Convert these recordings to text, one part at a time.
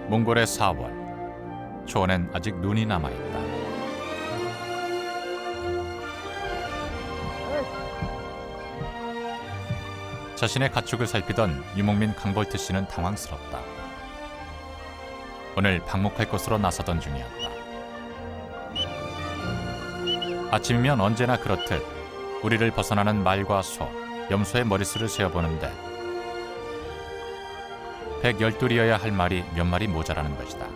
몽골의 4월. 초원엔 아직 눈이 남아있다. 자신의 가축을 살피던 유목민 강볼트 씨는 당황스럽다. 오늘 방목할 곳으로 나서던 중이었다. 아침이면 언제나 그렇듯 우리를 벗어나는 말과 소, 염소의 머릿수를 세어보는데 112이어야 할 말이 몇 마리 모자라는 것이다.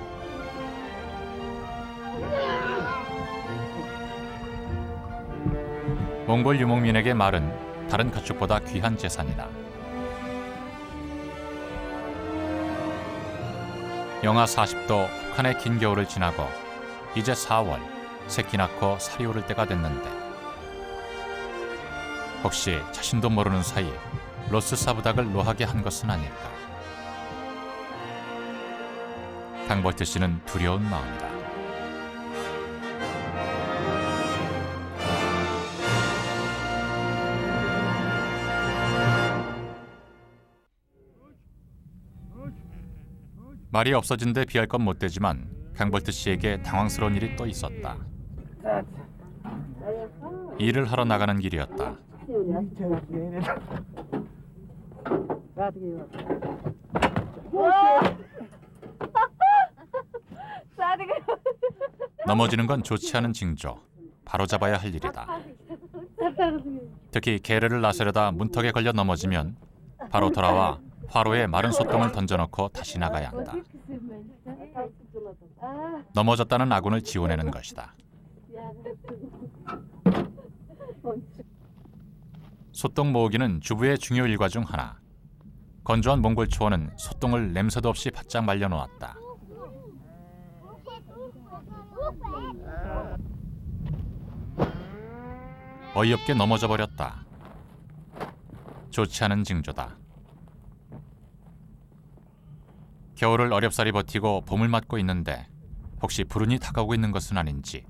몽골 유목민에게 말은 다른 가축보다 귀한 재산이다. 영하 40도 혹한의 긴 겨울을 지나고 이제 4월, 새끼 낳고 살이 오를 때가 됐는데 혹시 자신도 모르는 사이 로스 사부닭을 노하게 한 것은 아닐까. 강볼트 씨는 두려운 마음이다. 말이 없어진 데 비할 건 못 되지만 강볼트 씨에게 당황스러운 일이 또 있었다. 일을 하러 나가는 길이었다. 넘어지는 건 좋지 않은 징조. 바로 잡아야 할 일이다. 특히 게르를 나서려다 문턱에 걸려 넘어지면 바로 돌아와 화로에 마른 소똥을 던져놓고 다시 나가야 한다. 넘어졌다는 아군을 지워내는 것이다. 소똥 모으기는 주부의 중요 일과 중 하나. 건조한 몽골 초원은 소똥을 냄새도 없이 바짝 말려놓았다. 어이없게 넘어져 버렸다. 좋지 않은 징조다. 겨울을 어렵사리 버티고 봄을 맞고 있는데 혹시 불운이 다가오고 있는 것은 아닌지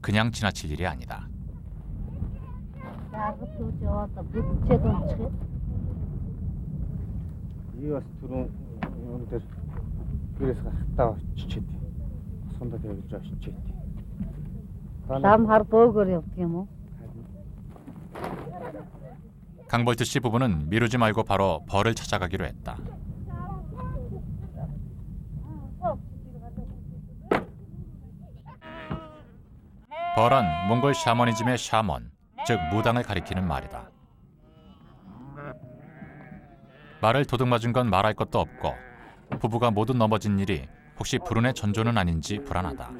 그냥 지나칠 일이 아니다. 강볼트 씨 부부는 미루지 말고 바로 벌을 찾아가기로 했다. 벌은 몽골 샤머니즘의 샤먼, 즉 무당을 가리키는 말이다. 말을 도둑맞은 건 말할 것도 없고 부부가 모두 넘어진 일이 혹시 불운의 전조는 아닌지 불안하다.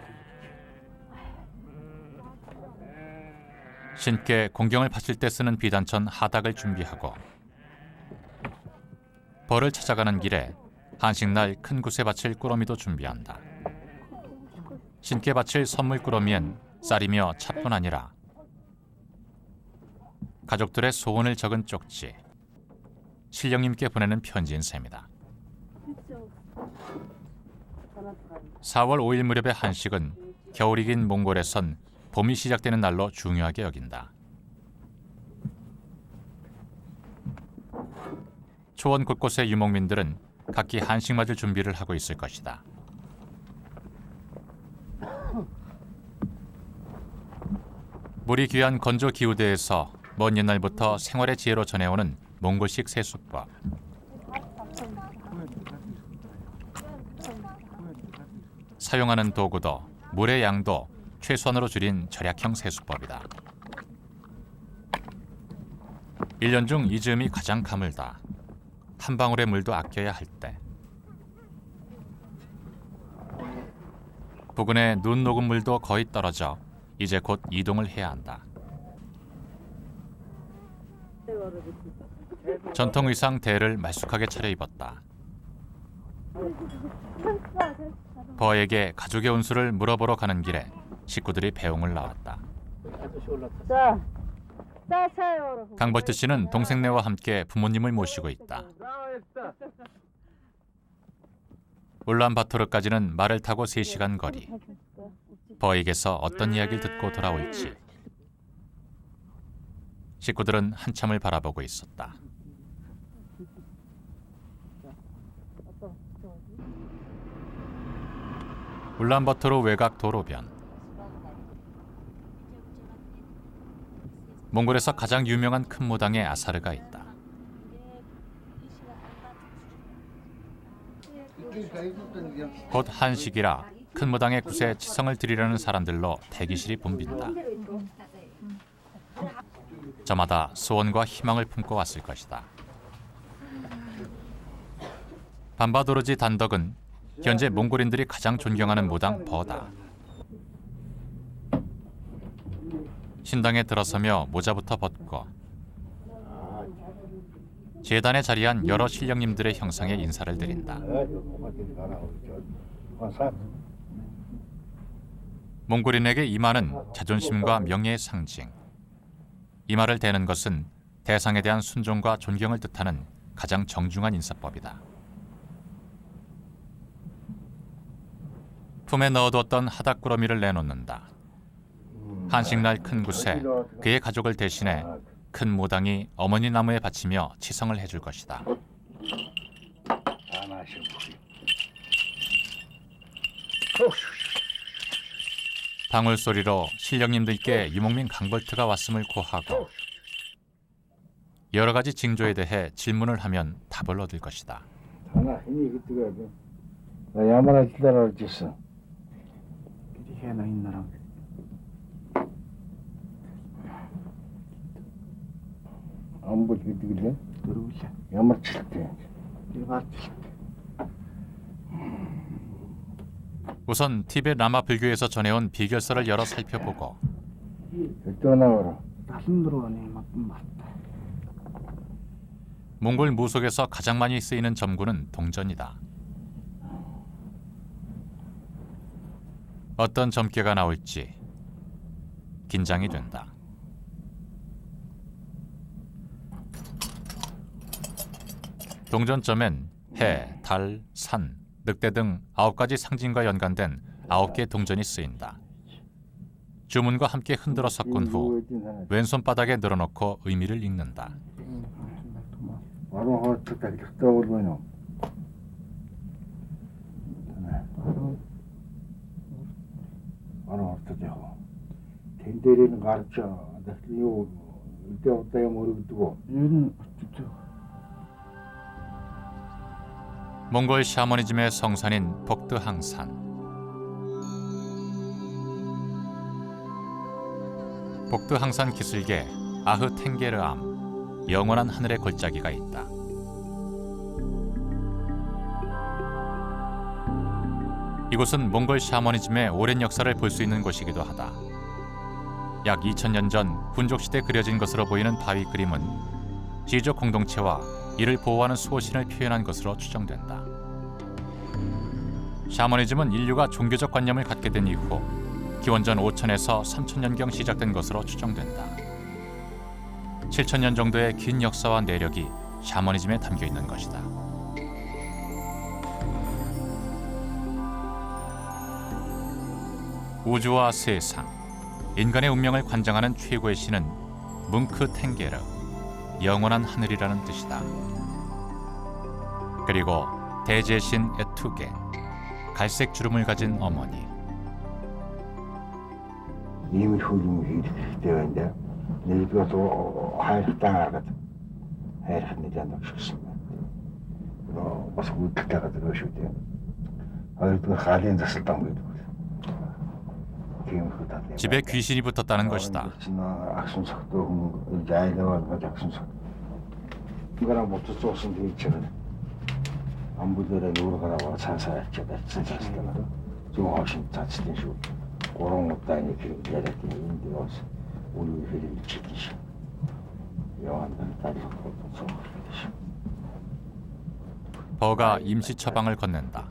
신께 공경을 바칠 때 쓰는 비단천 하닥을 준비하고 벌을 찾아가는 길에 한식날 큰 굿에 바칠 꾸러미도 준비한다. 신께 바칠 선물 꾸러미엔 쌀이며 차뿐 아니라 가족들의 소원을 적은 쪽지, 신령님께 보내는 편지인 셈이다. 4월 5일 무렵의 한식은 겨울이 긴 몽골에선 봄이 시작되는 날로 중요하게 여긴다. 초원 곳곳의 유목민들은 각기 한식 맞을 준비를 하고 있을 것이다. 물이 귀한 건조 기후대에서 먼 옛날부터 생활의 지혜로 전해오는 몽골식 세수법. 사용하는 도구도 물의 양도 최소한으로 줄인 절약형 세수법이다. 1년 중 이 즈음이 가장 가물다. 한 방울의 물도 아껴야 할 때. 부근에 눈 녹은 물도 거의 떨어져 이제 곧 이동을 해야 한다. 전통 의상 대를 말쑥하게 차려입었다. 버에게 가족의 운수를 물어보러 가는 길에 식구들이 배웅을 나왔다. 강볼트 씨는 동생네와 함께 부모님을 모시고 있다. 울란바토르까지는 말을 타고 3시간 거리. 버에게서 어떤 이야기를 듣고 돌아올지 식구들은 한참을 바라보고 있었다. 울란바토르 외곽 도로변. 몽골에서 가장 유명한 큰 무당에 아사르가 있다. 곧 한식이라 큰 무당의 굿에 치성을 드리려는 사람들로 대기실이 붐빈다. 저마다 소원과 희망을 품고 왔을 것이다. 반바도르지 단덕은 현재 몽골인들이 가장 존경하는 무당 버다. 신당에 들어서며 모자부터 벗고 제단에 자리한 여러 신령님들의 형상에 인사를 드린다. 몽골인에게 이마는 자존심과 명예의 상징. 이마를 대는 것은 대상에 대한 순종과 존경을 뜻하는 가장 정중한 인사법이다. 품에 넣어두었던 하닥꾸러미를 내놓는다. 한식날 큰 굿에 그의 가족을 대신해 큰 무당이 어머니 나무에 바치며 치성을 해줄 것이다. 방울 소리로 신령님들께 유목민 강벌트가 왔음을 고하고 여러 가지 징조에 대해 질문을 하면 답을 얻을 것이다. 우선 티베트 라마 불교에서 전해온 비결서를 열어 살펴보고 몽골 무속에서 가장 많이 쓰이는 점구는 동전이다. 어떤 점괘가 나올지 긴장이 된다. 동전점엔 해, 달, 산, 늑대 등 9가지 상징과 연관된 9개의 동전이 쓰인다. 주문과 함께 흔들어 섞은 후 왼손바닥에 늘어놓고 의미를 읽는다. 몽골 샤머니즘의 성산인 복드항산. 복드항산 기슭에 아흐 탱게르암, 영원한 하늘의 골짜기가 있다. 이곳은 몽골 샤머니즘의 오랜 역사를 볼 수 있는 곳이기도 하다. 약 2000년 전 훈족시대 그려진 것으로 보이는 바위 그림은 지족 공동체와 이를 보호하는 수호신을 표현한 것으로 추정된다. 샤머니즘은 인류가 종교적 관념을 갖게 된 이후 기원전 5000에서 3000년경 시작된 것으로 추정된다. 7000년 정도의 긴 역사와 내력이 샤머니즘에 담겨 있는 것이다. 우주와 세상, 인간의 운명을 관장하는 최고의 신은 뭉크 탱게르, 영원한 하늘이라는 뜻이다. 그리고 대제신 에투게, 갈색 주름을 가진 어머니. 이미 훌륭히 되었는데 내일도 하이스타가도 해라는 잔도 좋습니다. 너 어서 그때가 들어오셔야 돼요. 아이도 가린 데서 땅 집에 귀신이 붙었다는 것이다. 악순석도 자이대와 악순석. 이거랑 못 쫓았으면 되겠지는 안부들의 누르가라고 산사했잖아. 산사했잖아. 좀 훨씬 자칫된 식으로 그런 것도 아니고 내렸더니 인디오스 우리 회를 지키시. 영원한 딸이 또 버가 임시 처방을 건넨다.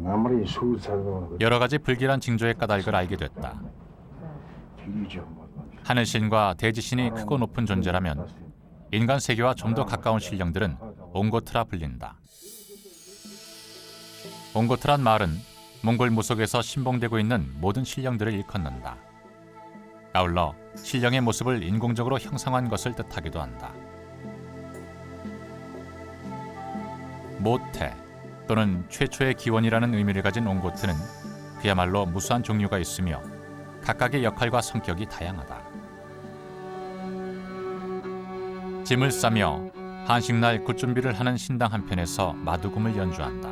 아무리 수살도 여러 가지 불길한 징조의 까닭을 알게 됐다. 하늘신과 대지신이 크고 높은 존재라면 인간 세계와 좀 더 가까운 신령들은 옹고트라 불린다. 옹고트란 말은 몽골 무속에서 신봉되고 있는 모든 신령들을 일컫는다. 아울러 신령의 모습을 인공적으로 형상화한 것을 뜻하기도 한다. 모태, 또는 최초의 기원이라는 의미를 가진 옹고트는 그야말로 무수한 종류가 있으며 각각의 역할과 성격이 다양하다. 짐을 싸며 한식날 굿준비를 하는 신당 한편에서 마두금을 연주한다.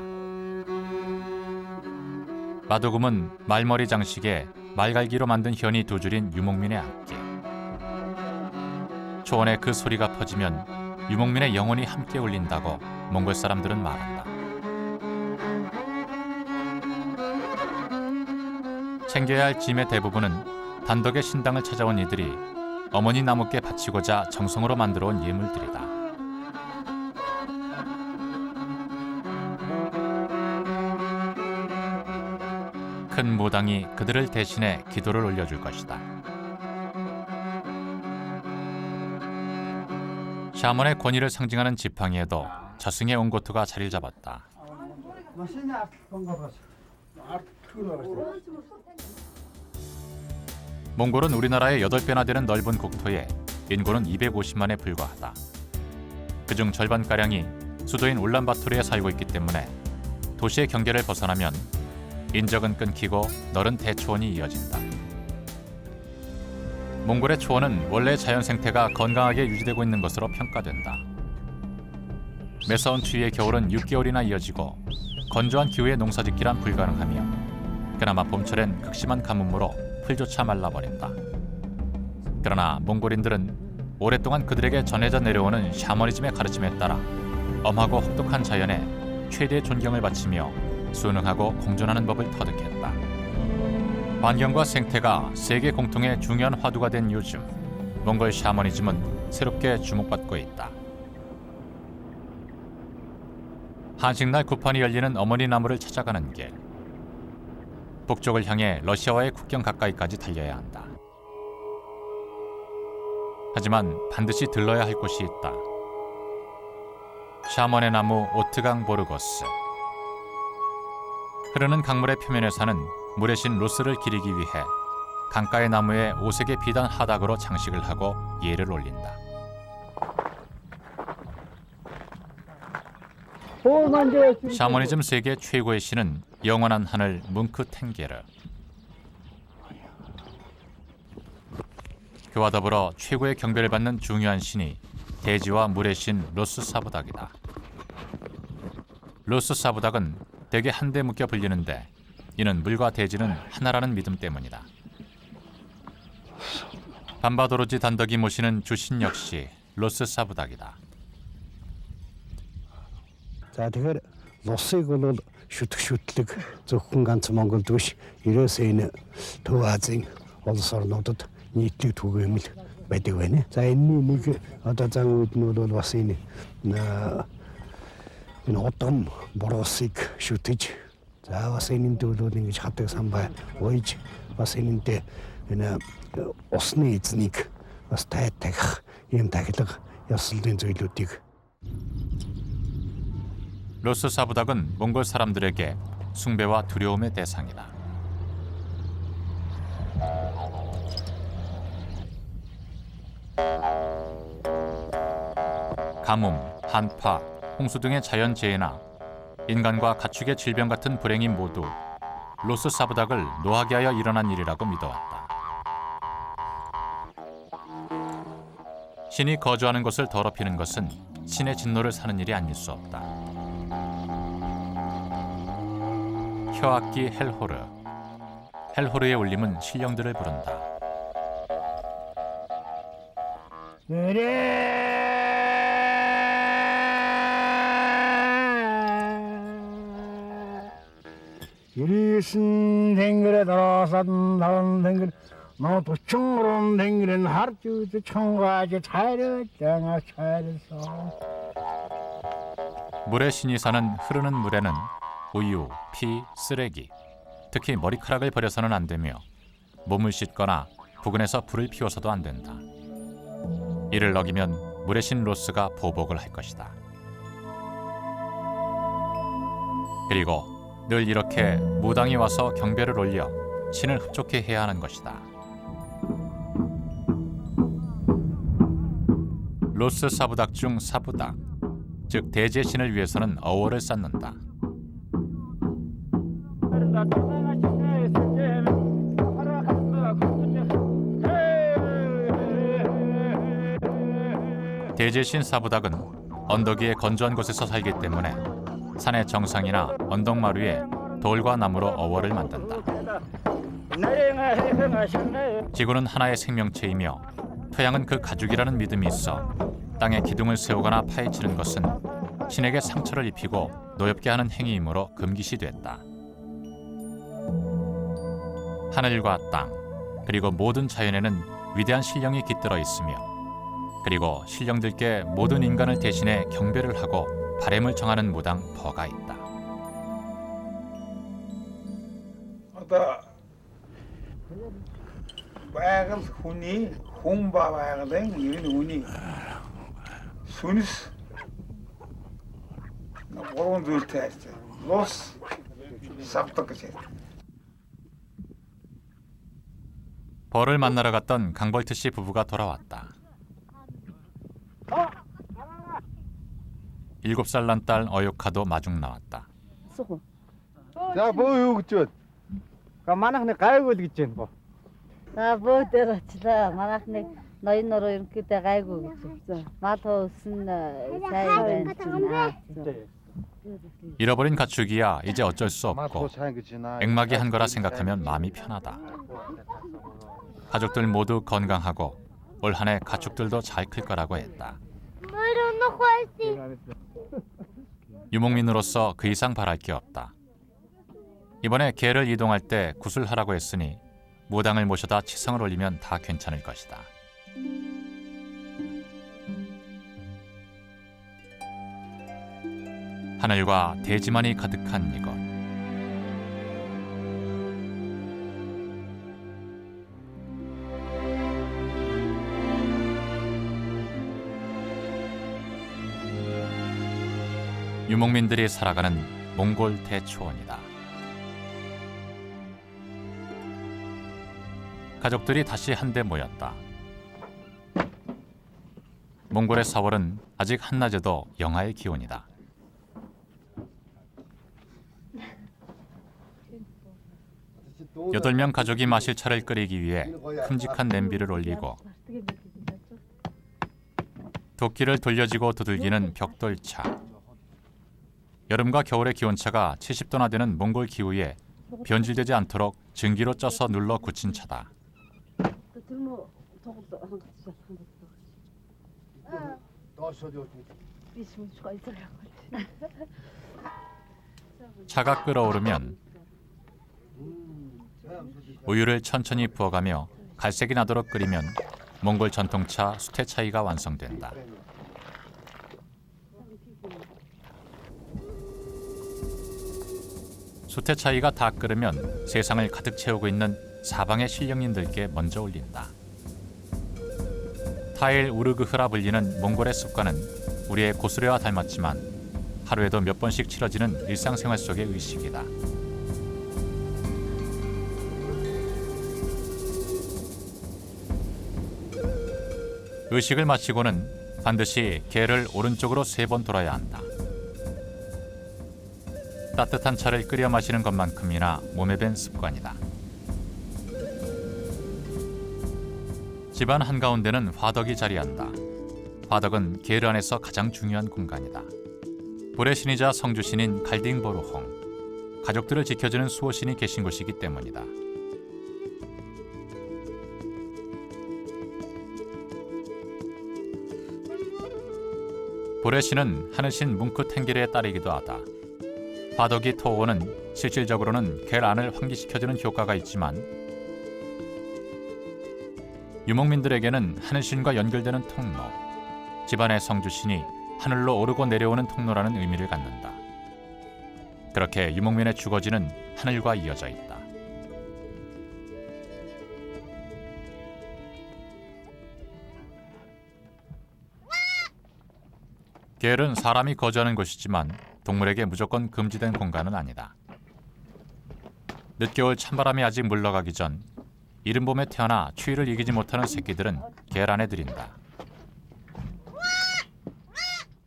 마두금은 말머리 장식에 말갈기로 만든 현이 두 줄인 유목민의 악기. 초원에 그 소리가 퍼지면 유목민의 영혼이 함께 울린다고 몽골 사람들은 말한다. 챙겨야 할 짐의 대부분은 단덕의 신당을 찾아온 이들이 어머니 나무께 바치고자 정성으로 만들어 온 예물들이다. 큰 무당이 그들을 대신해 기도를 올려줄 것이다. 샤먼의 권위를 상징하는 지팡이에도 저승의 옹고트가 자리를 잡았다. 몽골은 우리나라의 8배나 되는 넓은 국토에 인구는 250만에 불과하다. 그중 절반가량이 수도인 울란바토르에 살고 있기 때문에 도시의 경계를 벗어나면 인적은 끊기고 넓은 대초원이 이어진다. 몽골의 초원은 원래 자연 생태가 건강하게 유지되고 있는 것으로 평가된다. 매서운 추위의 겨울은 6개월이나 이어지고 건조한 기후의 농사짓기란 불가능하며 그나마 봄철엔 극심한 가뭄으로 풀조차 말라버린다. 그러나 몽골인들은 오랫동안 그들에게 전해져 내려오는 샤머니즘의 가르침에 따라 엄하고 혹독한 자연에 최대의 존경을 바치며 순응하고 공존하는 법을 터득했다. 환경과 생태가 세계 공통의 중요한 화두가 된 요즘, 몽골 샤머니즘은 새롭게 주목받고 있다. 한식날 구판이 열리는 어머니 나무를 찾아가는 길. 북쪽을 향해 러시아와의 국경 가까이까지 달려야 한다. 하지만 반드시 들러야 할 곳이 있다. 샤먼의 나무 오트강 보르고스. 흐르는 강물의 표면에 사는 물의 신 로스를 기리기 위해 강가의 나무에 오색의 비단 하닥으로 장식을 하고 예를 올린다. 샤머니즘 세계 최고의 신은 영원한 하늘 뭉크 탱게르. 그와 더불어 최고의 경배를 받는 중요한 신이 대지와 물의 신 로스 사부닥이다. 로스 사부닥은 대개 한데 묶여 불리는데 이는 물과 대지는 하나라는 믿음 때문이다. 밤바도로지 단덕이 모시는 주신 역시 로스 사부닥이다. За тэгэхээр лусыг бол шүтг зөвхөн ганц Монголд биш ерөөсөө энэ Төв Азийн улс орнуудад нийтлэг түгээмэл байдаг байна. За энэний нэг одоо зан үед нь бол бас энэ удам боросыг шүтэж за бас энэнд бол ингэж хатаг самбай уйж бас энэндээ энэ усны эзнийг бас тайтах юм тахилга ёслолын зүйлүүдийг 로스 사부닥은 몽골 사람들에게 숭배와 두려움의 대상이다. 가뭄, 한파, 홍수 등의 자연재해나 인간과 가축의 질병 같은 불행이 모두 로스 사부닥을 노하게 하여 일어난 일이라고 믿어왔다. 신이 거주하는 곳을 더럽히는 것은 신의 진노를 사는 일이 아닐 수 없다. 혀악기 헬호르. 헬호르의 울림은 신령들을 부른다. 이리슨 댕그레 들어선 다른 댕그레 너 도청으로 댕그레는 하루주도 청과지 차려장아 차려서 물의 신이 사는 흐르는 물에는 우유, 피, 쓰레기, 특히 머리카락을 버려서는 안 되며 몸을 씻거나 부근에서 불을 피워서도 안 된다. 이를 어기면 물의 신 로스가 보복을 할 것이다. 그리고 늘 이렇게 무당이 와서 경배를 올려 신을 흡족해 해야 하는 것이다. 로스 사부닥 중 사부닥, 즉 대지의 신을 위해서는 어월을 쌓는다. 대제신 사부닭은 언덕 위의 건조한 곳에서 살기 때문에 산의 정상이나 언덕마루에 돌과 나무로 어월을 만든다. 지구는 하나의 생명체이며 토양은 그 가죽이라는 믿음이 있어 땅에 기둥을 세우거나 파헤치는 것은 신에게 상처를 입히고 노엽게 하는 행위이므로 금기시됐다. 하늘과 땅 그리고 모든 자연에는 위대한 신령이 깃들어 있으며 그리고 신령들께 모든 인간을 대신해 경배를 하고 바램을 정하는 무당 버가 있다. байгаль хүний хүн ба байгалийн ер нь үний сүнс гурван зүйлтэй хайртай. Лус савдаг гэж. 벌을 만나러 갔던 강벌트 씨 부부가 돌아왔다. 7살 난 딸 어요카도 마중 나왔다. За бөө юу гэж бод? Манайхны гайгүй л гэж байна бо. бөөдөр очлаа. Манайхны ноён нуруу ерөнхийдөө гайгүй гэж байна. Мал хөөсөн сайн байна чинь. 잃어버린 가축이야 이제 어쩔 수 Мал 없고 сайн гэж байна. 액막이 한 거라 생각하면 마음이 편하다. 가족들 모두 건강하고 올 한 해 가축들도 잘 클 거라고 했다. 유목민으로서 그 이상 바랄 게 없다. 이번에 개를 이동할 때 구슬하라고 했으니 무당을 모셔다 치성을 올리면 다 괜찮을 것이다. 하늘과 대지만이 가득한 이곳. 유목민들이 살아가는 몽골 대초원이다. 가족들이 다시 한데 모였다. 몽골의 4월은 아직 한낮에도 영하의 기온이다. 여덟 명 가족이 마실 차를 끓이기 위해 큼직한 냄비를 올리고 도끼를 돌려지고 두들기는 벽돌차. 여름과 겨울의 기온차가 70도나 되는 몽골 기후에 변질되지 않도록 증기로 쪄서 눌러 굳힌 차다. 차가 끓어오르면 우유를 천천히 부어가며 갈색이 나도록 끓이면 몽골 전통차 수테차이가 완성된다. 수테차이가 다 끓으면 세상을 가득 채우고 있는 사방의 신령님들께 먼저 올린다. 타일 우르그흐라 불리는 몽골의 습관은 우리의 고수레와 닮았지만 하루에도 몇 번씩 치러지는 일상생활 속의 의식이다. 의식을 마치고는 반드시 개를 오른쪽으로 3번 돌아야 한다. 따뜻한 차를 끓여 마시는 것만큼이나 몸에 밴 습관이다. 집안 한가운데는 화덕이 자리한다. 화덕은 게르 안에서 가장 중요한 공간이다. 불의 신이자 성주신인 갈딩보르홍, 가족들을 지켜주는 수호신이 계신 곳이기 때문이다. 불의 신은 하늘신 뭉크 탱기르의 딸이기도 하다. 화덕이 토오는 실질적으로는 게르 안을 환기시켜주는 효과가 있지만 유목민들에게는 하늘신과 연결되는 통로, 집안의 성주신이 하늘로 오르고 내려오는 통로라는 의미를 갖는다. 그렇게 유목민의 주거지는 하늘과 이어져 있다. 게르는 사람이 거주하는 곳이지만 동물에게 무조건 금지된 공간은 아니다. 늦겨울 찬바람이 아직 물러가기 전 이른 봄에 태어나 추위를 이기지 못하는 새끼들은 게르 안에 들인다.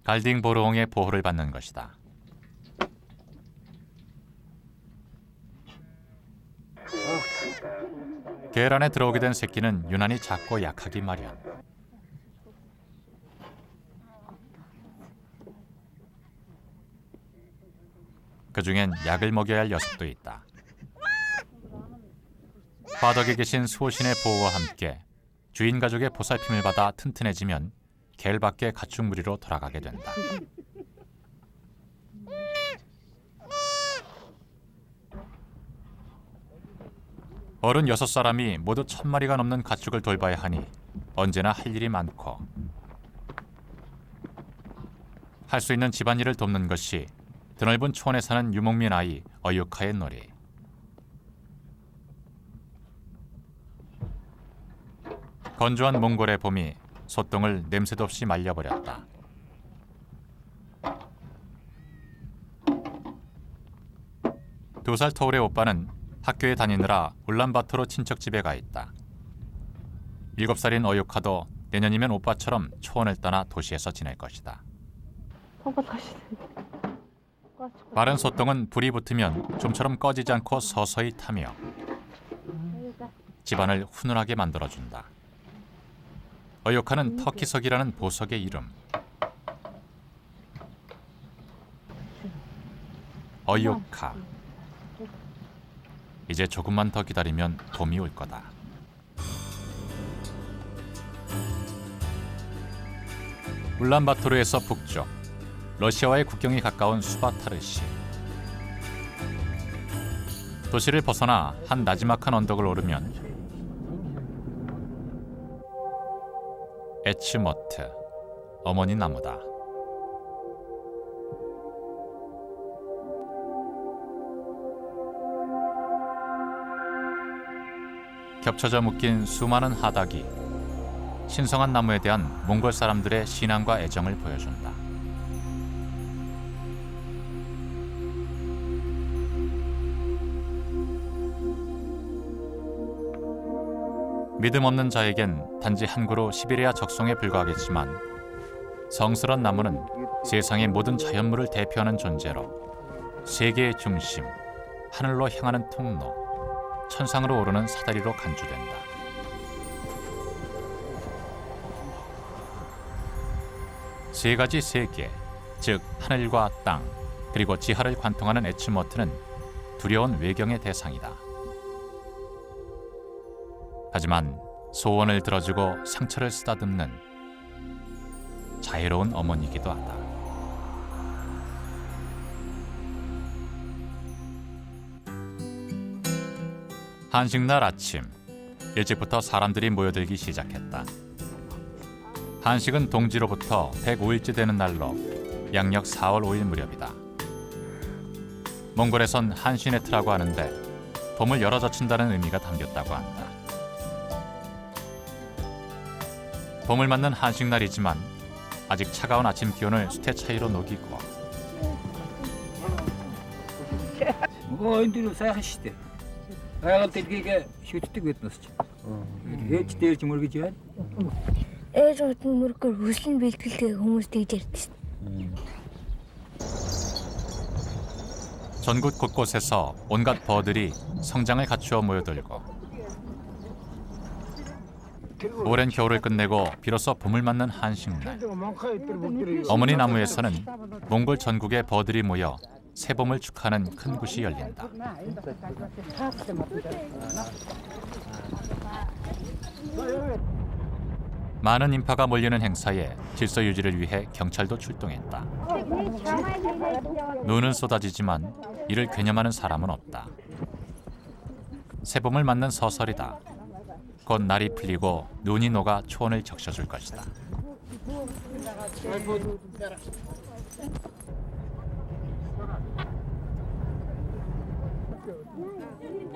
갈딩보르홍의 보호를 받는 것이다. 벨 안에 들어오게 된 새끼는 유난히 작고 약하기 마련. 그중엔 약을 먹여야 할 녀석도 있다. 바닥에 계신 수호신의 보호와 함께 주인 가족의 보살핌을 받아 튼튼해지면 겔밖에 가축 무리로 돌아가게 된다. 어른 6사람이 모두 1000마리가 넘는 가축을 돌봐야 하니 언제나 할 일이 많고 할 수 있는 집안일을 돕는 것이 드넓은 촌에 사는 유목민 아이 어유카의 놀이. 건조한 몽골의 봄이 소똥을 냄새도 없이 말려버렸다. 두 살 터울의 오빠는 학교에 다니느라 울란바토르 친척집에 가 있다. 7살인 어유카도 내년이면 오빠처럼 초원을 떠나 도시에서 지낼 것이다. 마른 소똥은 불이 붙으면 좀처럼 꺼지지 않고 서서히 타며 집안을 훈훈하게 만들어준다. 어유카는 터키석이라는 보석의 이름. 어유카. 이제 조금만 더 기다리면 봄이 올 거다. 울란바토르에서 북쪽, 러시아와의 국경이 가까운 수바타르시. 도시를 벗어나 한 나지막한 언덕을 오르면 에츠머트, 어머니 나무다. 겹쳐져 묶인 수많은 하닥이 신성한 나무에 대한 몽골 사람들의 신앙과 애정을 보여준다. 믿음 없는 자에겐 단지 한 그루 시베리아 적송에 불과하겠지만 성스러운 나무는 세상의 모든 자연물을 대표하는 존재로 세계의 중심, 하늘로 향하는 통로, 천상으로 오르는 사다리로 간주된다. 세 가지 세계, 즉 하늘과 땅, 그리고 지하를 관통하는 에츠머트는 두려운 외경의 대상이다. 하지만 소원을 들어주고 상처를 쓰다듬는 자애로운 어머니이기도 하다. 한식날 아침, 일찍부터 사람들이 모여들기 시작했다. 한식은 동지로부터 105일째 되는 날로 양력 4월 5일 무렵이다. 몽골에선 한시네트라고 하는데 봄을 열어젖힌다는 의미가 담겼다고 한다. 봄을 맞는 한식날이지만 아직 차가운 아침 기온을 수태 차이로 녹이고 Oyundur sayakıştı. Ayağım tepkiye şüttük etmez. Hiç değil cumhurbaşkanı. Ээж удаа мөргөр хүслэн бэлтгэлтэй хүмүүс тэгж ярьдаг шүү дээ. 전국 곳곳에서 온갖 버들이 성장을 갖추어 모여들고 오랜 겨울을 끝내고 비로소 봄을 맞는 한식날. 어머니 나무에서는 몽골 전국의 버들이 모여 새봄을 축하하는 큰 굿이 열린다. 많은 인파가 몰리는 행사에 질서 유지를 위해 경찰도 출동했다. 눈은 쏟아지지만 이를 괴념하는 사람은 없다. 새봄을 맞는 서설이다. 곧 날이 풀리고 눈이 녹아 초원을 적셔줄 것이다.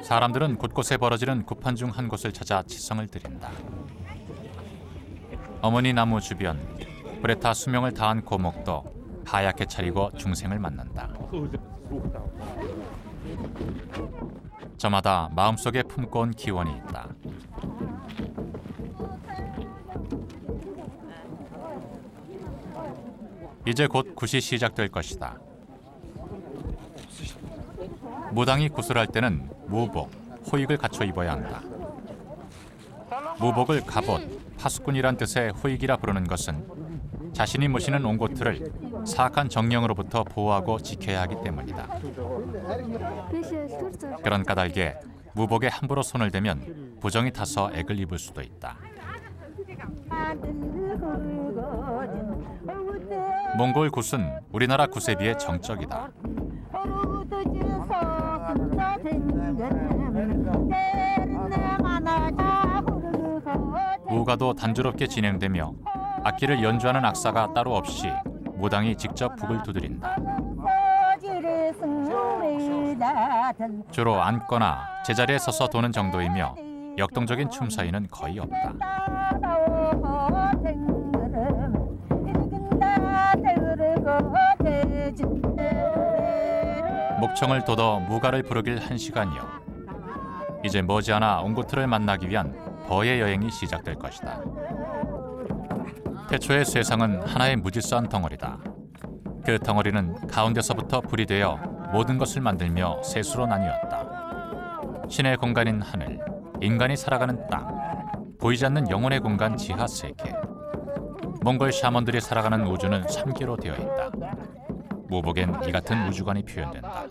사람들은 곳곳에 벌어지는 굿판 중 한 곳을 찾아 치성을 드린다. 어머니 나무 주변 불에 타 수명을 다한 고목도 하얗게 차리고 중생을 맞는다. 저마다 마음속에 품고 온 기원이 있다. 이제 곧 굿이 시작될 것이다. 무당이 굿을 할 때는 무복, 호익을 갖춰 입어야 한다. 무복을 갑옷, 파수꾼이란 뜻의 호익이라 부르는 것은 자신이 모시는 옹고트를 사악한 정령으로부터 보호하고 지켜야 하기 때문이다. 그런 까닭에 무복에 함부로 손을 대면 부정이 타서 액을 입을 수도 있다. 몽골 굿은 우리나라 굿에 비해 정적이다. 무가도 단조롭게 진행되며 악기를 연주하는 악사가 따로 없이 무당이 직접 북을 두드린다. 주로 앉거나 제자리에 서서 도는 정도이며 역동적인 춤 사위는 거의 없다. 목청을 돋워 무가를 부르길 1시간이요. 이제 머지않아 옹고트를 만나기 위한 버의 여행이 시작될 것이다. 태초의 쇠상은 하나의 무질서한 덩어리다. 그 덩어리는 가운데서부터 불이 되어 모든 것을 만들며 셋으로 나뉘었다. 신의 공간인 하늘, 인간이 살아가는 땅, 보이지 않는 영혼의 공간 지하 세계. 몽골 샤먼들이 살아가는 우주는 3개로 되어 있다. 무복엔 이 같은 우주관이 표현된다.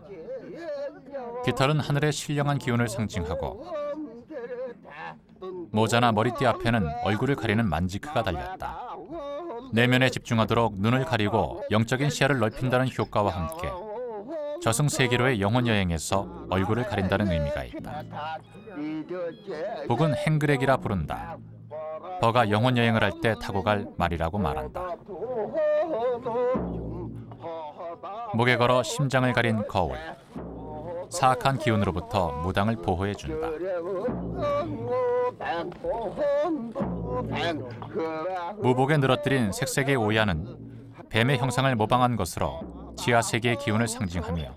깃털은 하늘의 신령한 기운을 상징하고 모자나 머리띠 앞에는 얼굴을 가리는 만지크가 달렸다. 내면에 집중하도록 눈을 가리고 영적인 시야를 넓힌다는 효과와 함께 저승세계로의 영혼 여행에서 얼굴을 가린다는 의미가 있다. 북은 행그렉이라 부른다. 버가 영혼 여행을 할 때 타고 갈 말이라고 말한다. 목에 걸어 심장을 가린 거울. 사악한 기운으로부터 무당을 보호해준다. 무복에 늘어뜨린 색색의 오야는 뱀의 형상을 모방한 것으로 지하세계의 기운을 상징하며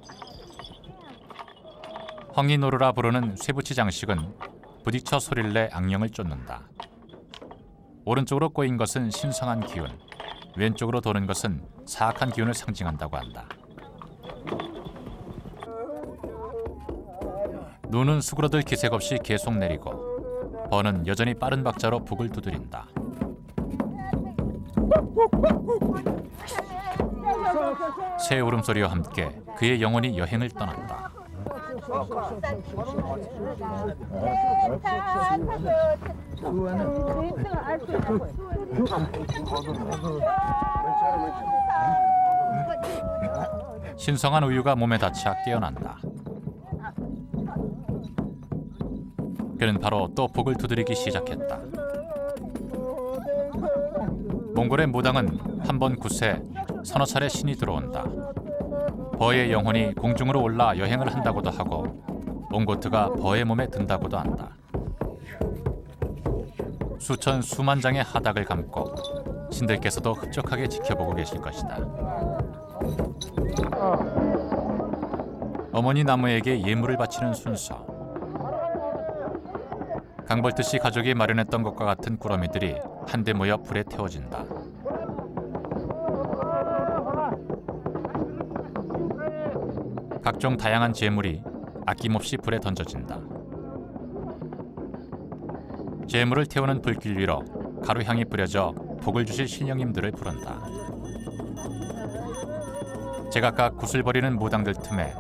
헝이노루라 부르는 쇠붙이 장식은 부딪혀 소리를 내 악령을 쫓는다. 오른쪽으로 꼬인 것은 신성한 기운, 왼쪽으로 도는 것은 사악한 기운을 상징한다고 한다. 눈은 수그러들 기색 없이 계속 내리고 버는 여전히 빠른 박자로 북을 두드린다. 새 울음소리와 함께 그의 영혼이 여행을 떠난다. 신성한 우유가 몸에 닿자 깨어난다. 그는 바로 또 북을 두드리기 시작했다. 몽골의 무당은 한 번 굿에 서너 차례 신이 들어온다. 버의 영혼이 공중으로 올라 여행을 한다고도 하고 옹고트가 버의 몸에 든다고도 한다. 수천 수만 장의 하닥을 감고 신들께서도 흡족하게 지켜보고 계실 것이다. 어머니 나무에게 예물을 바치는 순서. 강벌듯이 가족이 마련했던 것과 같은 꾸러미들이 한데 모여 불에 태워진다. 각종 다양한 재물이 아낌없이 불에 던져진다. 재물을 태우는 불길 위로 가루향이 뿌려져 복을 주실 신령님들을 부른다. 제각각 굿을 버리는 무당들 틈에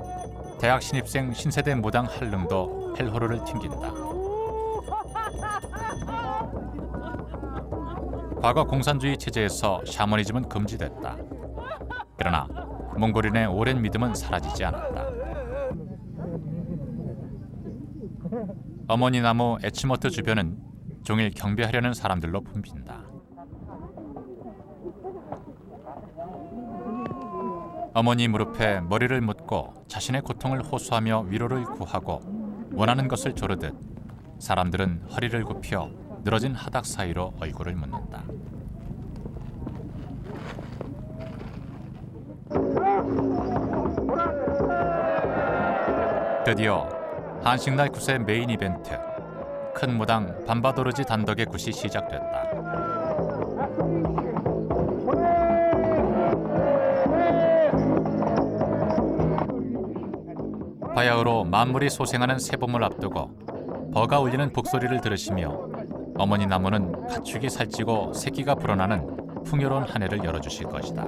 대학 신입생 신세대 무당 한릉도 헬호르를 튕긴다. 과거 공산주의 체제에서 샤머니즘은 금지됐다. 그러나 몽골인의 오랜 믿음은 사라지지 않았다. 어머니 나무 에치머트 주변은 종일 경배하려는 사람들로 붐빈다. 어머니 무릎에 머리를 묻고 자신의 고통을 호소하며 위로를 구하고 원하는 것을 조르듯 사람들은 허리를 굽혀 늘어진 하닥 사이로 얼굴을 묻는다. 드디어 한식날 굿의 메인 이벤트, 큰 무당 밤바도르지 단덕의 굿이 시작됐다. 바야흐로 만물이 소생하는 새봄을 앞두고 버가 울리는 북소리를 들으시며 어머니 나무는 가축이 살찌고 새끼가 불어나는 풍요로운 한 해를 열어주실 것이다.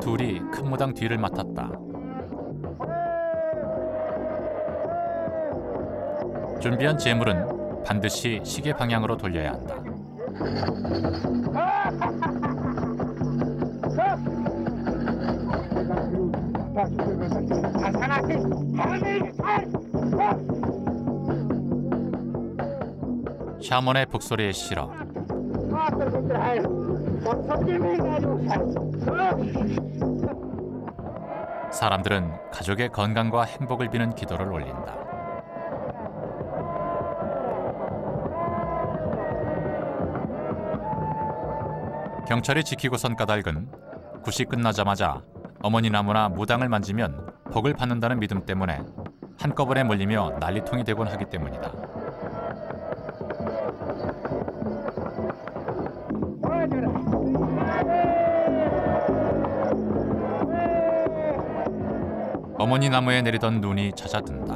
둘이 큰 무당 뒤를 맡았다. 준비한 재물은 반드시 시계 방향으로 돌려야 한다. 샤먼의 북소리에 실어 사람들은 가족의 건강과 행복을 비는 기도를 올린다. 경찰이 지키고선 까닭은 굿이 끝나자마자 어머니 나무나 무당을 만지면 복을 받는다는 믿음 때문에 한꺼번에 몰리며 난리통이 되곤 하기 때문이다. 어머니 나무에 내리던 눈이 잦아든다.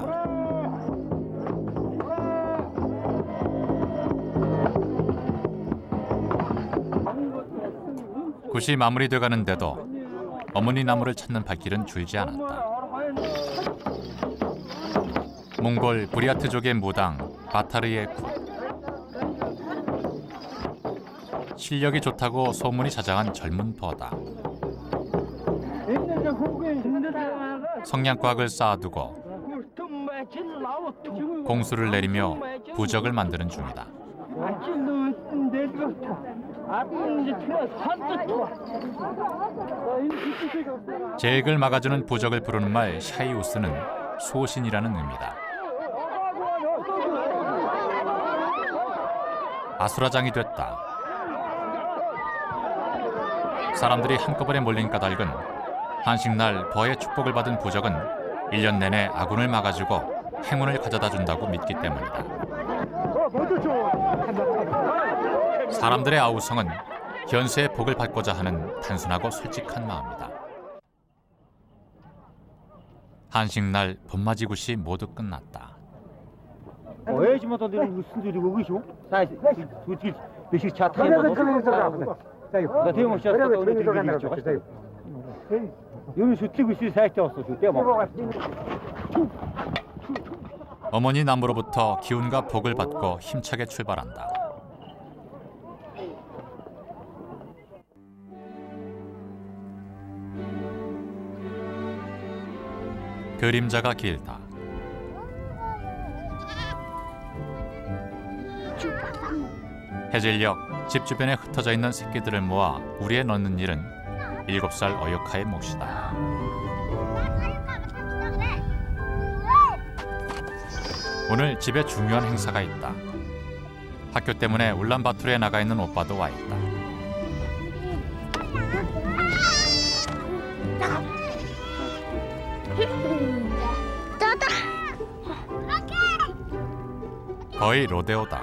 굿이 마무리돼가는데도 어머니 나무를 찾는 발길은 줄지 않았다. 몽골 부리아트족의 무당 바타르의 굿. 실력이 좋다고 소문이 자자한 젊은 버다. 성냥곽을 쌓아두고 공수를 내리며 부적을 만드는 중이다. 제액을 막아주는 부적을 부르는 말 샤이우스는 소신이라는 의미다. 아수라장이 됐다. 사람들이 한꺼번에 몰린 까닭은 한식날 버의 축복을 받은 부적은 1년 내내 아군을 막아주고 행운을 가져다 준다고 믿기 때문이다. 사람들의 아우성은 현세의 복을 받고자 하는 단순하고 솔직한 마음이다. 한식날 봄맞이굿이 모두 끝났다. 어머니 나무로부터 기운과 복을 받고 힘차게 출발한다. 그림자가 길다. 해질녘 집 주변에 흩어져 있는 새끼들을 모아 우리에 넣는 일은 7살 어요카의 몫이다. 오늘 집에 중요한 행사가 있다. 학교 때문에 울란바토르에 나가 있는 오빠도 와 있다. 거의 로데오다.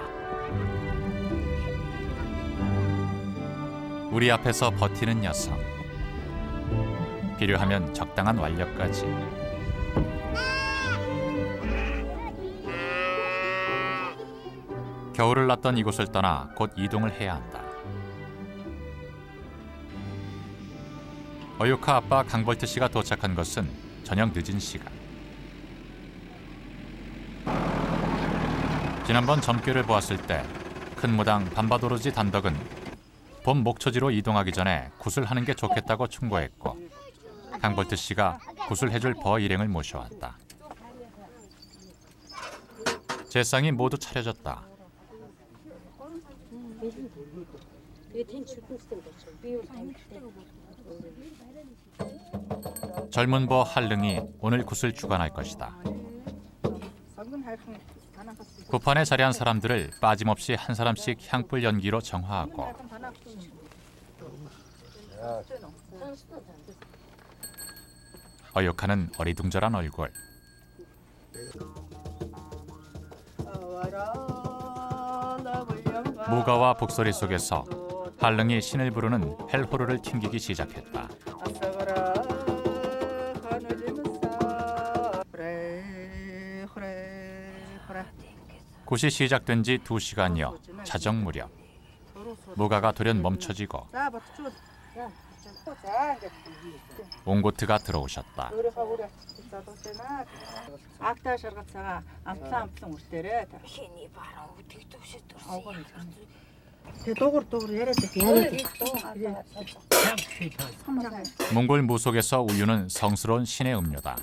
우리 앞에서 버티는 녀석. 필요하면 적당한 완력까지. 겨울을 났던 이곳을 떠나 곧 이동을 해야 한다. 어요카 아빠 강벌트 씨가 도착한 것은 저녁 늦은 시간. 지난번 점괘를 보았을 때 큰 무당 밤바도르지 단덕은 봄 목초지로 이동하기 전에 굿을 하는 게 좋겠다고 충고했고 강벌트 씨가 굿을 해줄 버 일행을 모셔왔다. 제상이 모두 차려졌다. 젊은 버 한릉이 오늘 굿을 주관할 것이다. 굿판에 자리한 사람들을 빠짐없이 한 사람씩 향불 연기로 정화하고 어요카는 어리둥절한 얼굴. 무가와 북소리 속에서 한릉이 신을 부르는 헬호르를 튕기기 시작했다. 굿이 시작된 지 2시간여 자정 무렵 무가가 돌연 멈춰지고 옹고트가 들어오셨다. 몽골 무속에서 우유는 성스러운 신의 음료다.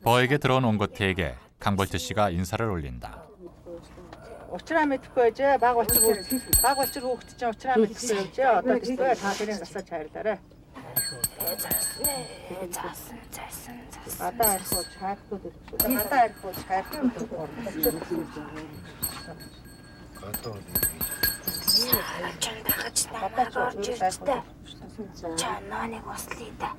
버에게 들어온 옹고트에게 강볼트 씨가 인사를 올린다. Учраа мэдхгүй байж баг очир хүүхэд чинь учраа мэдхгүй байж одоо тэгвэл та тэрийг асууж хайрлаарай. Одоо арих хайртууд гэдэг. Одоо арих хайртууд. Чананыг ослоо да.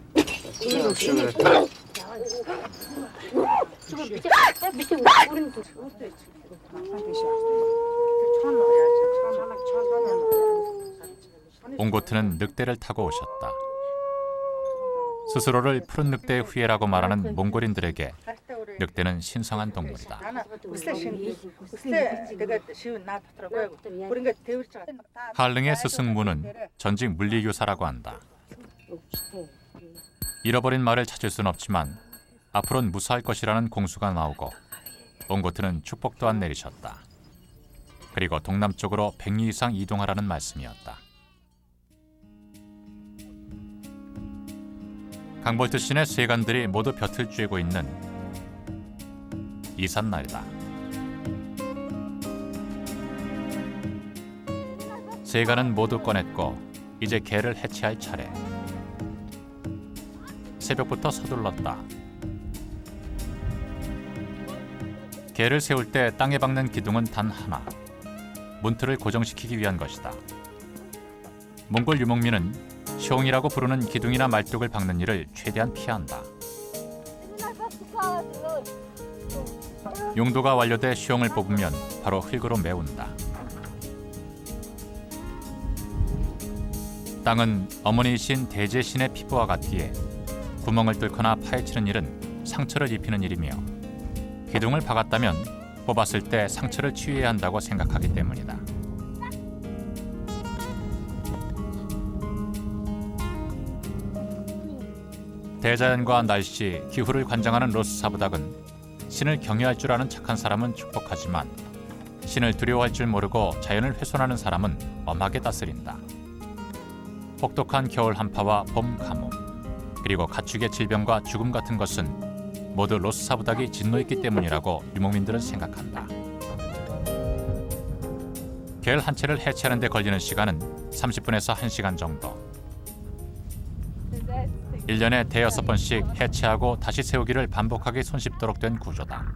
옹고트는 늑대를 타고 오셨다. 스스로를 푸른 늑대의 후예라고 말하는 몽골인들에게 늑대는 신성한 동물이다. 할릉의 스승무는 전직 물리교사라고 한다. 잃어버린 말을 찾을 순 없지만 앞으로는 무사할 것이라는 공수가 나오고 옹고트는 축복 또한 내리셨다. 그리고 동남쪽으로 100리 이상 이동하라는 말씀이었다. 강볼트 신의 세간들이 모두 볕을 쬐고 있는 이삿날이다. 세간은 모두 꺼냈고 이제 개를 해체할 차례. 새벽부터 서둘렀다. 개를 세울 때 땅에 박는 기둥은 단 하나. 문틀을 고정시키기 위한 것이다. 몽골 유목민은 시옹이라고 부르는 기둥이나 말뚝을 박는 일을 최대한 피한다. 용도가 완료돼 시옹을 뽑으면 바로 흙으로 메운다. 땅은 어머니이신 대제신의 피부와 같기에 구멍을 뚫거나 파헤치는 일은 상처를 입히는 일이며 기둥을 박았다면 뽑았을 때 상처를 치유해야 한다고 생각하기 때문이다. 대자연과 날씨, 기후를 관장하는 로스사부닥은 신을 경외할 줄 아는 착한 사람은 축복하지만 신을 두려워할 줄 모르고 자연을 훼손하는 사람은 엄하게 다스린다. 혹독한 겨울 한파와 봄 가뭄, 그리고 가축의 질병과 죽음 같은 것은 모두 로스사부닥이 진노했기 때문이라고 유목민들은 생각한다. 겔 한 채를 해체하는 데 걸리는 시간은 30분에서 1시간 정도. 1년에 대여섯 번씩 해체하고 다시 세우기를 반복하기 손쉽도록 된 구조다.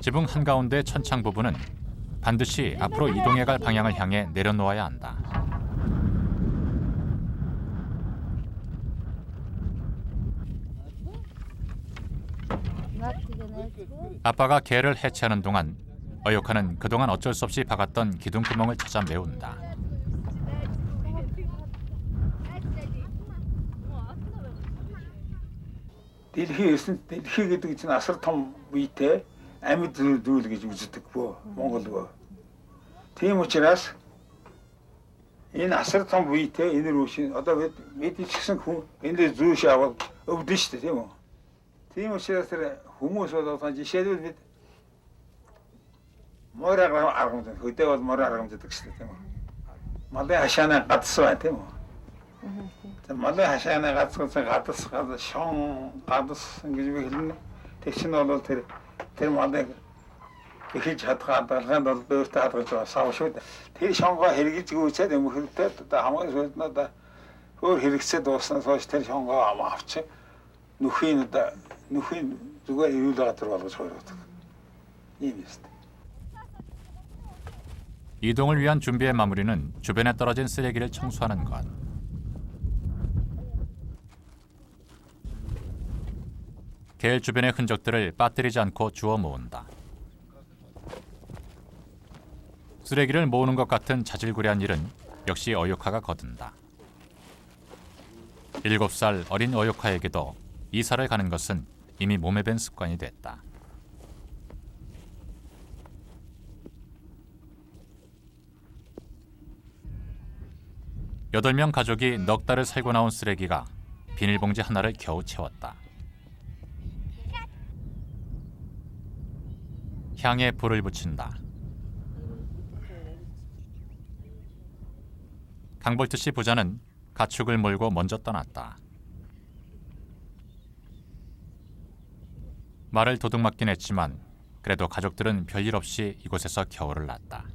지붕 한가운데 천창 부분은 반드시 앞으로 이동해갈 방향을 향해 내려놓아야 한다. 아빠가 개를 해체하는 동안 어요카는 그동안 어쩔 수 없이 박았던 기둥구멍을 찾아 메운다. дэлхий гэдэг чинь асар том үетэй амьд зүйл гэж үздэг бөө Монголгоо. Тийм учраас энэ асар том үетэй энэ рүү одоо бид ч гэсэн хүн энд зүүш аваад өвдөн шүү дээ тийм үү. Тийм учраас хүмүүс одоо жишээлбэл бид морь аргамж хөдөө бол морь аргамж гэдэг шүү дээ тийм үү. Малын хашаана гадсан бай тийм үү. Малын хашаана гадсан шон гадс гэж би хэлнэ. Тэг чинь бол тэр малыг эхэлж хадгаад алгаанд бол бөөртө хадгалж сав шүү дээ. Тэр шонгоо хэрэгж гүйцээд өмхөртэй одоо хамгийн сүүлд нь одоо өөр хэрэгцээ дууснаас хойш тэр шонгоо авч нүхийн зүгээр ирүүл газар болгож хойроод. ийм юм. 이동을 위한 준비의 마무리는 주변에 떨어진 쓰레기를 청소하는 것. 겔 주변의 흔적들을 빠뜨리지 않고 주워 모은다. 쓰레기를 모으는 것 같은 자질구레한 일은 역시 어요카가 거둔다. 7살 어린 어요카에게도 이사를 가는 것은 이미 몸에 밴 습관이 됐다. 여덟 명 가족이 넉 달을 살고 나온 쓰레기가 비닐봉지 하나를 겨우 채웠다. 향에 불을 붙인다. 강볼트 씨 부자는 가축을 몰고 먼저 떠났다. 말을 도둑맞긴 했지만 그래도 가족들은 별일 없이 이곳에서 겨울을 났다.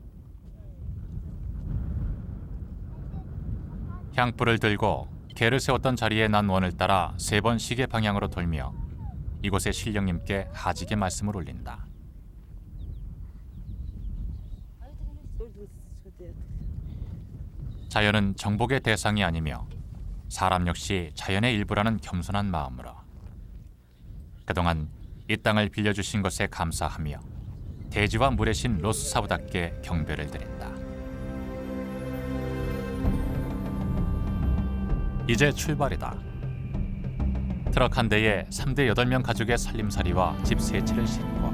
향불을 들고 개를 세웠던 자리에 난 원을 따라 3번 시계 방향으로 돌며 이곳의 신령님께 하직의 말씀을 올린다. 자연은 정복의 대상이 아니며 사람 역시 자연의 일부라는 겸손한 마음으로 그동안 이 땅을 빌려주신 것에 감사하며 대지와 물의 신 로스 사부답게 경배를 드린다. 이제 출발이다. 트럭 한 대에 3대 8명 가족의 살림살이와 집 세치를 싣고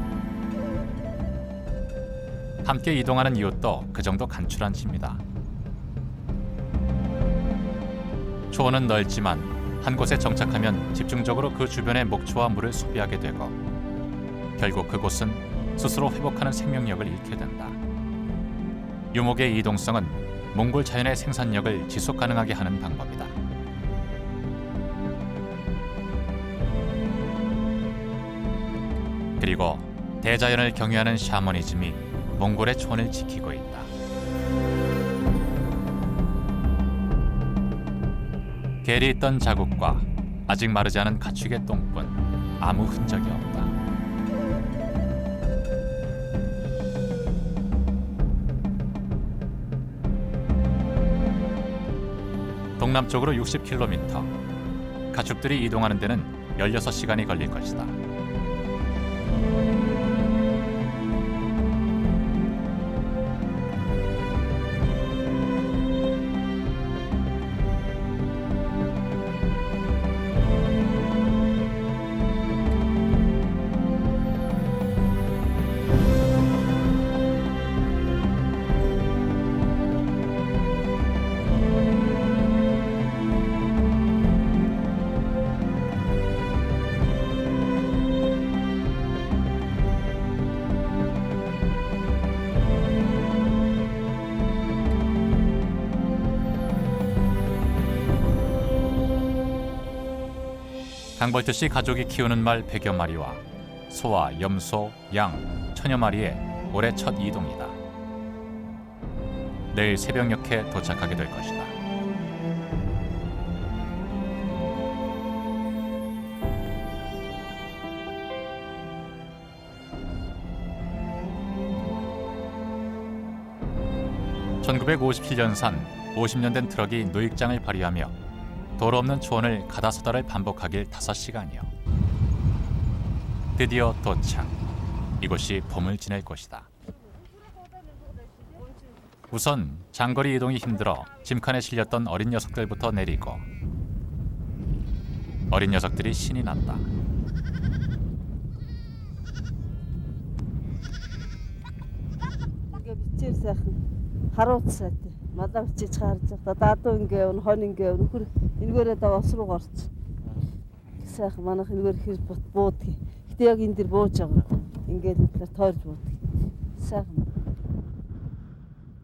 함께 이동하는 이웃도 그 정도 간출한 집니다. 초원은 넓지만 한 곳에 정착하면 집중적으로 그 주변의 목초와 물을 소비하게 되고 결국 그곳은 스스로 회복하는 생명력을 잃게 된다. 유목의 이동성은 몽골 자연의 생산력을 지속 가능하게 하는 방법이다. 그리고 대자연을 경외하는 샤머니즘이 몽골의 초원을 지키고 있다. 겔이 있던 자국과 아직 마르지 않은 가축의 똥뿐 아무 흔적이 없다. 동남쪽으로 60km, 가축들이 이동하는 데는 16시간이 걸릴 것이다. 강볼트 씨 가족이 키우는 말 100여 마리와 소와 염소, 양, 1000여 마리의 올해 첫 이동이다. 내일 새벽녘에 도착하게 될 것이다. (1957년산) 50년 된 트럭이 노익장을 발휘하며 도로 없는 초원을 가다서다를 반복하길 5시간이요. 드디어 도착. 이곳이 봄을 지낼 곳이다. 우선 장거리 이동이 힘들어 짐칸에 실렸던 어린 녀석들부터 내리고 어린 녀석들이 신이 난다. Мадам чи чарж та даадуу ингээ өн хон ингээ өнөхөр энэгээрээ даваа руу гарч. Сайхан манайх энэгээр хэр буудгийг. Гэтэ яг энэ дэр бууж байгаа. Ингээд тэгэхээр тойрж буудгийг. Сайхан.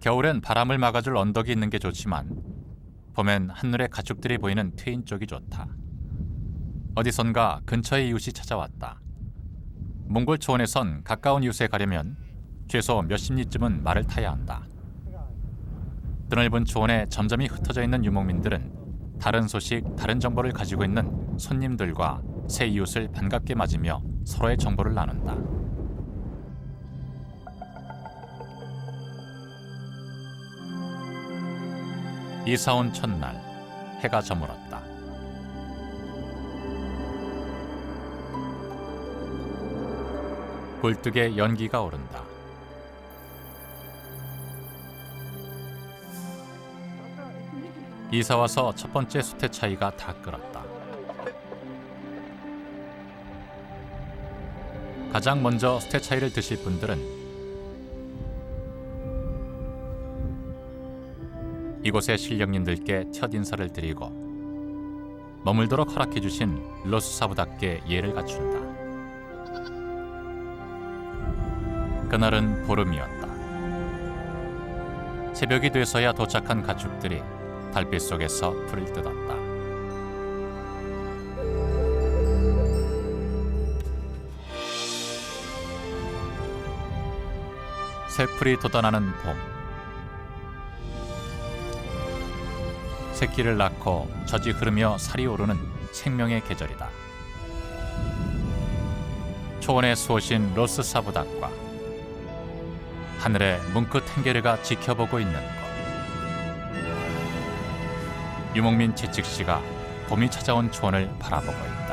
겨울엔 바람을 막아줄 언덕이 있는 게 좋지만 봄엔 한눈에 가축들이 보이는 트인 쪽이 좋다. 어디선가 근처의 이웃이 찾아왔다. 몽골 초원에선 가까운 이웃에 가려면 최소 몇십 리쯤은 말을 타야 한다. 드넓은 초원에 점점이 흩어져 있는 유목민들은 다른 소식, 다른 정보를 가지고 있는 손님들과 새 이웃을 반갑게 맞으며 서로의 정보를 나눈다. 이사 온 첫날, 해가 저물었다. 굴뚝에 연기가 오른다. 이사 와서 첫 번째 수태 차이가 다 끓었다. 가장 먼저 수태 차이를 드실 분들은 이곳의 실령님들께 첫 인사를 드리고 머물도록 허락해 주신 로스사부답게 예를 갖춘다. 그날은 보름이었다. 새벽이 돼서야 도착한 가축들이 달빛 속에서 풀을 뜯었다. 새풀이 돋아나는 봄. 새끼를 낳고 젖이 흐르며 살이 오르는 생명의 계절이다. 초원에 쏘신 로스사부닭과 하늘에 뭉크 탱게르가 지켜보고 있는 것. 유목민 채찍씨가 봄이 찾아온 초원을 바라보고 있다.